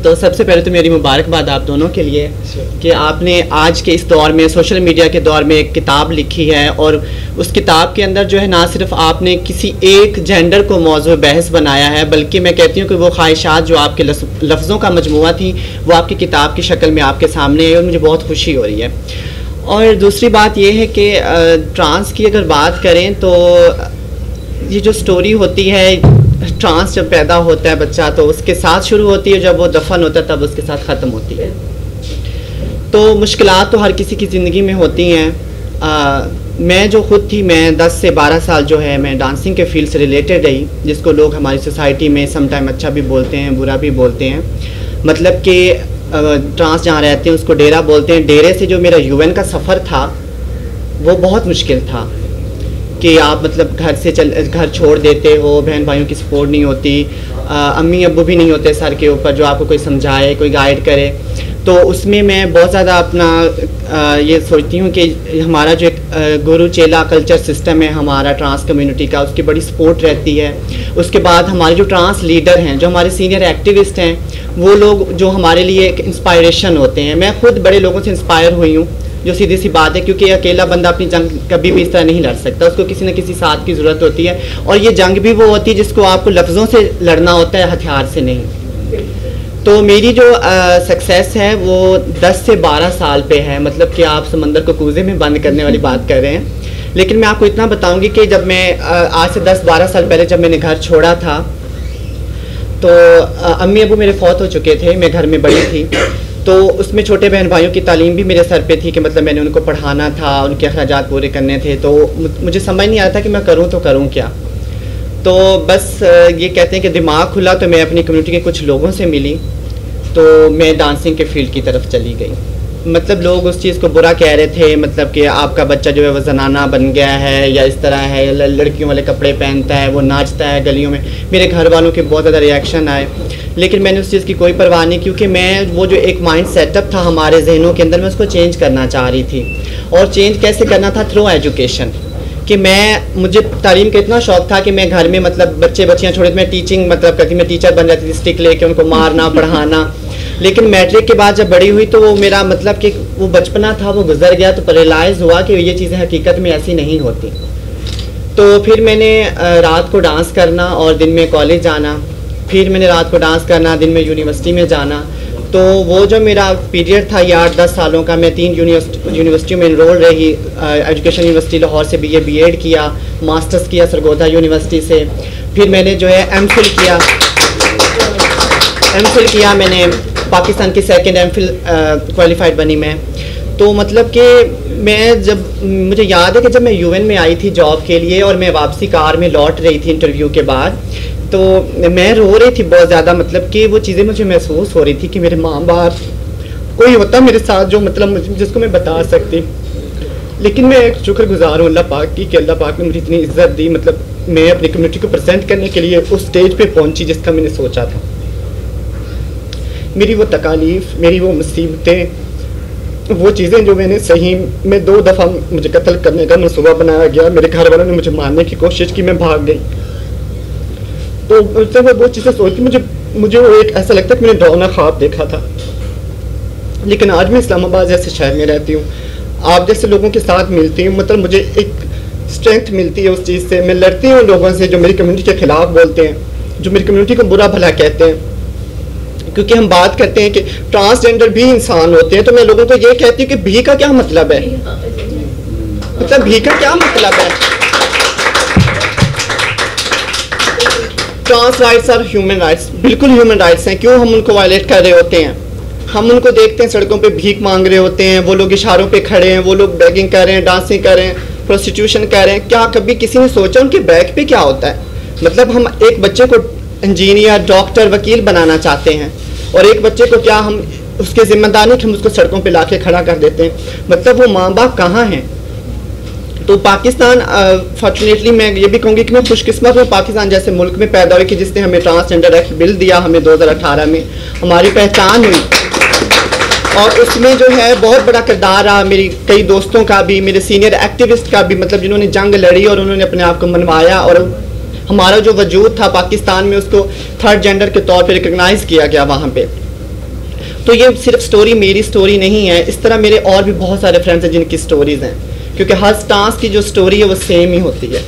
तो सबसे पहले तो मेरी मुबारकबाद आप दोनों के लिए कि आपने आज के इस दौर में, सोशल मीडिया के दौर में, एक किताब लिखी है और उस किताब के अंदर जो है ना सिर्फ आपने किसी एक जेंडर को मौजू बहस बनाया है, बल्कि मैं कहती हूँ कि वो ख्वाहिशात जो आपके लफ्ज़ों का मजमुआ थी वो आपकी किताब की शक्ल में आपके सामने है और मुझे बहुत खुशी हो रही है। और दूसरी बात ये है कि ट्रांस की अगर बात करें तो ये जो स्टोरी होती है, ट्रांस जब पैदा होता है बच्चा तो उसके साथ शुरू होती है, जब वो दफन होता है तब उसके साथ ख़त्म होती है। तो मुश्किलात तो हर किसी की ज़िंदगी में होती हैं। मैं जो ख़ुद थी, मैं 10 से 12 साल जो है मैं डांसिंग के फील्ड से रिलेटेड रही, जिसको लोग हमारी सोसाइटी में समटाइम अच्छा भी बोलते हैं, बुरा भी बोलते हैं। मतलब कि ट्रांस जहाँ रहते हैं उसको डेरा बोलते हैं। डेरे से जो मेरा यूएन का सफ़र था वो बहुत मुश्किल था कि आप मतलब घर छोड़ देते हो, बहन भाइयों की सपोर्ट नहीं होती, अम्मी अब्बू भी नहीं होते सर के ऊपर जो आपको कोई समझाए, कोई गाइड करे। तो उसमें मैं बहुत ज़्यादा अपना ये सोचती हूँ कि हमारा जो एक गुरु चेला कल्चर सिस्टम है हमारा ट्रांस कम्युनिटी का, उसकी बड़ी सपोर्ट रहती है। उसके बाद हमारे जो ट्रांस लीडर हैं, जो हमारे सीनियर एक्टिविस्ट हैं, वो लोग जो हमारे लिए एक इंस्पायरेशन होते हैं। मैं खुद बड़े लोगों से इंस्पायर हुई हूँ, जो सीधी सी बात है, क्योंकि अकेला बंदा अपनी जंग कभी भी इस तरह नहीं लड़ सकता, उसको किसी न किसी साथ की ज़रूरत होती है। और ये जंग भी वो होती है जिसको आपको लफ्ज़ों से लड़ना होता है, हथियार से नहीं। तो मेरी जो सक्सेस है वो 10 से 12 साल पे है, मतलब कि आप समंदर को कूजे में बंद करने वाली बात कर रहे हैं। लेकिन मैं आपको इतना बताऊंगी कि जब मैं आज से 10-12 साल पहले जब मैंने घर छोड़ा था तो अम्मी अबू मेरे फौत हो चुके थे, मैं घर में बड़ी थी। तो उसमें छोटे बहन भाइयों की तालीम भी मेरे सर पे थी कि मतलब मैंने उनको पढ़ाना था, उनके अखराजात पूरे करने थे। तो मुझे समझ नहीं आता कि मैं करूँ तो करूँ क्या। तो बस ये कहते हैं कि दिमाग खुला, तो मैं अपनी कम्युनिटी के कुछ लोगों से मिली, तो मैं डांसिंग के फील्ड की तरफ चली गई। मतलब लोग उस चीज़ को बुरा कह रहे थे, मतलब कि आपका बच्चा जो है वो जनाना बन गया है या इस तरह है, लड़कियों वाले कपड़े पहनता है, वो नाचता है गलियों में। मेरे घर वालों के बहुत ज़्यादा रिएक्शन आए, लेकिन मैंने उस चीज़ की कोई परवाह नहीं, क्योंकि मैं वो जो एक माइंड सेटअप था हमारे जहनों के अंदर, मैं उसको चेंज करना चाह रही थी। और चेंज कैसे करना था? Through education. कि मुझे तालीम का इतना शौक था कि मैं घर में मतलब बच्चियाँ छोटे, मैं टीचिंग मतलब करती, मैं टीचर बन जाती थी, स्टिक लेके उनको मारना पढ़ाना। लेकिन मैट्रिक के बाद जब बड़ी हुई तो वो मेरा मतलब कि वो बचपना था वो गुजर गया, तो रियलाइज़ हुआ कि ये चीज़ें हकीकत में ऐसी नहीं होती। तो फिर मैंने रात को डांस करना और दिन में कॉलेज जाना, फिर मैंने रात को डांस करना, दिन में यूनिवर्सिटी में जाना। तो वो जो मेरा पीरियड था ये 8-10 सालों का, मैं 3 यूनिवर्सिटी में इनरोल रही। एजुकेशन यूनिवर्सिटी लाहौर से BA B.Ed किया, मास्टर्स किया सरगोदा यूनिवर्सिटी से। फिर मैंने जो है M.Phil किया मैंने, पाकिस्तान की सेकंड M.Phil क्वालिफाइड बनी मैं। तो मतलब कि मैं जब मुझे याद है कि जब मैं UN में आई थी जॉब के लिए और मैं वापसी कार में लौट रही थी इंटरव्यू के बाद, तो मैं रो रही थी बहुत ज़्यादा। मतलब कि वो चीज़ें मुझे महसूस हो रही थी कि मेरे माँ बाप कोई होता मेरे साथ जो मतलब जिसको मैं बता सकती। लेकिन मैं एक शुक्रगुजार हूँ अल्लाह पाक की कि अल्लाह पाक ने मुझे इतनी इज्जत दी, मतलब मैं अपनी कम्युनिटी को प्रेजेंट करने के लिए उस स्टेज पे पहुँची जिसका मैंने सोचा था। मेरी वो तकालीफ, मेरी वो मुसीबतें, वो चीज़ें जो मैंने सही में 2 दफ़ा मुझे कत्ल करने का मनसूबा बनाया गया, मेरे घर वालों ने मुझे मारने की कोशिश की, मैं भाग गई। तो जब वो चीज़ें सोचती मुझे वो एक ऐसा लगता है कि मैंने डरावना ख्वाब देखा था। लेकिन आज मैं इस्लामाबाद जैसे शहर में रहती हूँ, आप जैसे लोगों के साथ मिलती हूँ, मतलब मुझे एक स्ट्रेंथ मिलती है उस चीज़ से। मैं लड़ती हूँ लोगों से जो मेरी कम्युनिटी के ख़िलाफ़ बोलते हैं, जो मेरी कम्युनिटी को बुरा भला कहते हैं। क्योंकि हम बात करते हैं कि ट्रांसजेंडर भी इंसान होते हैं, तो मैं लोगों को ये कहती हूँ कि भी का क्या मतलब है, मतलब भी का क्या मतलब है। Trans rights are human rights, बिल्कुल ह्यूमन राइट्स हैं। क्यों हम उनको वायलेट कर रहे होते हैं? हम उनको देखते हैं सड़कों पे भीख मांग रहे होते हैं, वो लोग इशारों पे खड़े हैं, वो लोग बैगिंग कर रहे हैं, डांसिंग कर रहे हैं, प्रोस्टिट्यूशन कर रहे हैं। क्या कभी किसी ने सोचा उनके बैक पे क्या होता है? मतलब हम एक बच्चे को इंजीनियर, डॉक्टर, वकील बनाना चाहते हैं और एक बच्चे को क्या हम उसके जिम्मेदार नहीं कि हम उसको सड़कों पे लाके खड़ा कर देते हैं। मतलब वो माँ बाप कहाँ हैं? तो पाकिस्तान फॉर्चुनेटली मैं ये भी कहूँगी कि मैं खुशकिस्मत हूँ पाकिस्तान जैसे मुल्क में पैदा हुई कि जिसने हमें ट्रांसजेंडर एक्ट बिल दिया, हमें 2018 में हमारी पहचान हुई। और उसमें जो है बहुत बड़ा किरदार रहा मेरी कई दोस्तों का भी, मेरे सीनियर एक्टिविस्ट का भी, मतलब जिन्होंने जंग लड़ी और उन्होंने अपने आप को मनवाया और हमारा जो वजूद था पाकिस्तान में उसको थर्ड जेंडर के तौर पे रिकग्नाइज़ किया गया वहाँ पे। तो ये सिर्फ स्टोरी मेरी स्टोरी नहीं है, इस तरह मेरे और भी बहुत सारे फ्रेंड्स हैं जिनकी स्टोरीज़ हैं, क्योंकि हर टास्क की जो स्टोरी है वो सेम ही होती है।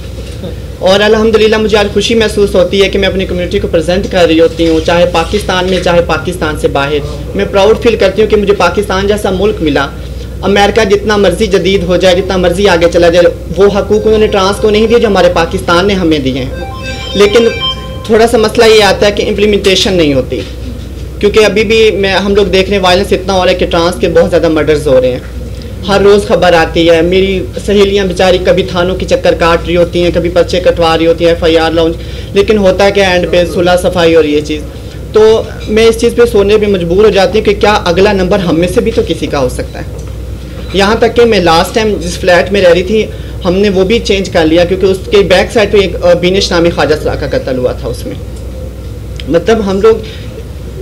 और अल्हम्दुलिल्लाह मुझे आज खुशी महसूस होती है कि मैं अपनी कम्युनिटी को प्रेजेंट कर रही होती हूँ, चाहे पाकिस्तान में चाहे पाकिस्तान से बाहर। मैं प्राउड फील करती हूँ कि मुझे पाकिस्तान जैसा मुल्क मिला। अमेरिका जितना मर्जी जदीद हो जाए, जितना मर्जी आगे चला जाए, वो हकूक़ उन्होंने ट्रांस को नहीं दिए जो हमारे पाकिस्तान ने हमें दिए हैं। लेकिन थोड़ा सा मसला ये आता है कि इम्प्लीमेंटेशन नहीं होती, क्योंकि अभी भी हम लोग देख रहे हैं वायलेंस इतना हो रहा है कि ट्रांस के बहुत ज़्यादा मर्डर्स हो रहे हैं। हर रोज़ खबर आती है, मेरी सहेलियां बेचारी कभी थानों की चक्कर काट रही होती हैं, कभी पर्चे कटवा रही होती हैं, FIR लाउंज, लेकिन होता है कि एंड पे सुलह सफाई और ये चीज़। तो मैं इस चीज़ पे सोचने पे मजबूर हो जाती हूँ कि क्या अगला नंबर हम में से भी तो किसी का हो सकता है। यहाँ तक कि मैं लास्ट टाइम जिस फ्लैट में रह रही थी, हमने वो भी चेंज कर लिया, क्योंकि उसके बैक साइड पे एक बीनिश नामी ख्वाजा सरा का कत्ल हुआ था। उसमें मतलब हम लोग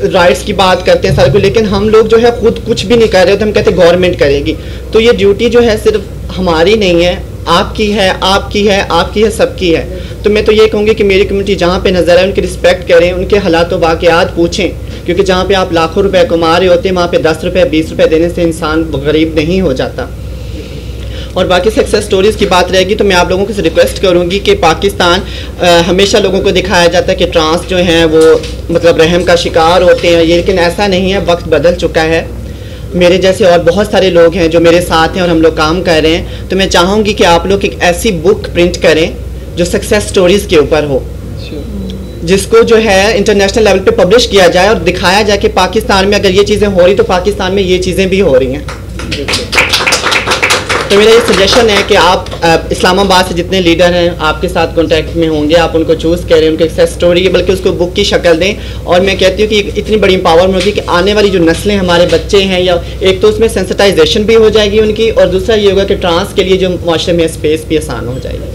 राइट्स की बात करते हैं सारे को, लेकिन हम लोग जो है खुद कुछ भी नहीं कर रहे होते, हम कहते हैं गवर्नमेंट करेगी। तो ये ड्यूटी जो है सिर्फ हमारी नहीं है, आपकी है, आपकी है, आपकी है, सबकी है। तो मैं तो ये कहूँगी कि मेरी कम्युनिटी जहाँ पे नज़र आए उनकी रिस्पेक्ट करें, उनके हालात वाक़यात पूछें, क्योंकि जहाँ पे आप लाखों रुपए कमा रहे होते हैं वहाँ पे 10 रुपये 20 रुपये देने से इंसान गरीब नहीं हो जाता। और बाकी सक्सेस स्टोरीज़ की बात रहेगी तो मैं आप लोगों को रिक्वेस्ट करूंगी कि पाकिस्तान हमेशा लोगों को दिखाया जाता है कि ट्रांस जो हैं वो मतलब रहम का शिकार होते हैं, ये लेकिन ऐसा नहीं है। वक्त बदल चुका है। मेरे जैसे और बहुत सारे लोग हैं जो मेरे साथ हैं और हम लोग काम कर रहे हैं। तो मैं चाहूँगी कि आप लोग एक ऐसी बुक प्रिंट करें जो सक्सेस स्टोरीज़ के ऊपर हो, जिसको जो है इंटरनेशनल लेवल पे पब्लिश किया जाए और दिखाया जाए कि पाकिस्तान में अगर ये चीज़ें हो रही तो पाकिस्तान में ये चीज़ें भी हो रही हैं। तो मेरा ये सजेशन है कि आप इस्लामाबाद से जितने लीडर हैं आपके साथ कांटेक्ट में होंगे, आप उनको चूज़ करें, उनकी सक्सेस स्टोरी बल्कि उसको बुक की शक्ल दें। और मैं कहती हूँ कि इतनी बड़ी एम्पावरमेंट होगी कि आने वाली जो नस्लें हमारे बच्चे हैं, या एक तो उसमें सेंसिटाइजेशन भी हो जाएगी उनकी, और दूसरा ये होगा कि ट्रांस के लिए जो माशरे में स्पेस भी आसान हो जाएगी।